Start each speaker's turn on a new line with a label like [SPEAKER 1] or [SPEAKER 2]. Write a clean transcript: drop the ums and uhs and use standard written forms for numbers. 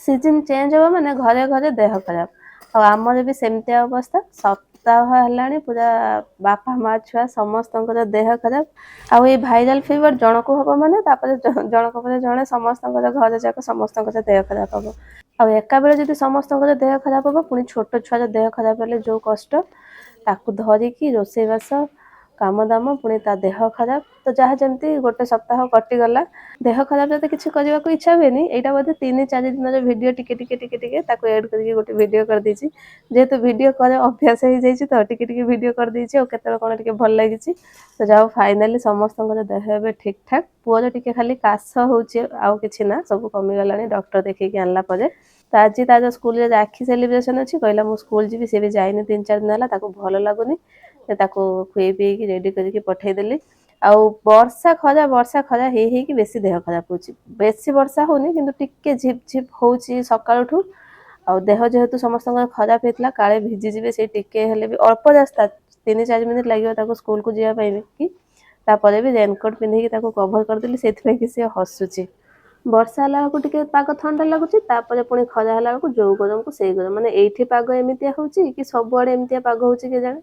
[SPEAKER 1] season change हो माने घरे घरे देह खराब आमर भी सेमती अवस्था सप्ताह है पूरा बापा माँ छुआ समस्त देह खराब आउ ये भाइराल फीवर जन को हम माने जनक पर जड़े समस्त घर जाक समस्त देह खराब हम आ एका बेले जदि समस्त देह खराब हम पुणी छोट छुआ देह खराब हेले जो कष्ट ताकू धरिकी रोषेईबास काम दाम पुणी ता देह खराब तो जहाँ जमती गोटे सप्ताह कटिगला देह खराब जब किसी करने को इच्छा हुए यहाँ बोधे 3-4 दिन भिडियो टिके टिके टिके टिके ताको एड करके गोटे भिडियो कर देछि जेहेतु भिडियो करे अभ्यास हो जाइए तो टिके टिके भिडियो कर देछि और केते कोन टिके भल लागिछि तो जाओ फाइनली समस्त देह एबे ठीक ठाक पुअर टिके खाली काश होउछि आउ किछि ना सब कमी गलानी डॉक्टर देखै के आनला परे तो आज तार स्कूल रे राखी सेलिब्रेशन अछि कहला मु स्कूल जी से भी जाइनी 3-4 दिन हला ताको भल लागुनी ताको खुए पी की रेडी करके पठै देली आउ वर्षा खरा हे कि बेसी देह खराब होची बेसी वर्षा होनी किंतु टिके झिप झिप होची सकाळठू आ देह जेहेतु समस्त खराब होता काले भिजी जी से टिके हेले भी अल्प रास्ता 3-4 मिनिट लगे ताको स्कूल को जाया पाइबे कि तापरे भी रेनकोट पिंधि ताको कवर करदेली सेति कि से हसुची वर्षा हला को टिके पाग ठंडा लगुची तापरे पुणी खरा हला को जो गरम को से गरम माने एठी पाग एमितिया होची कि सब आड़े एमितिया पाग होची के जाने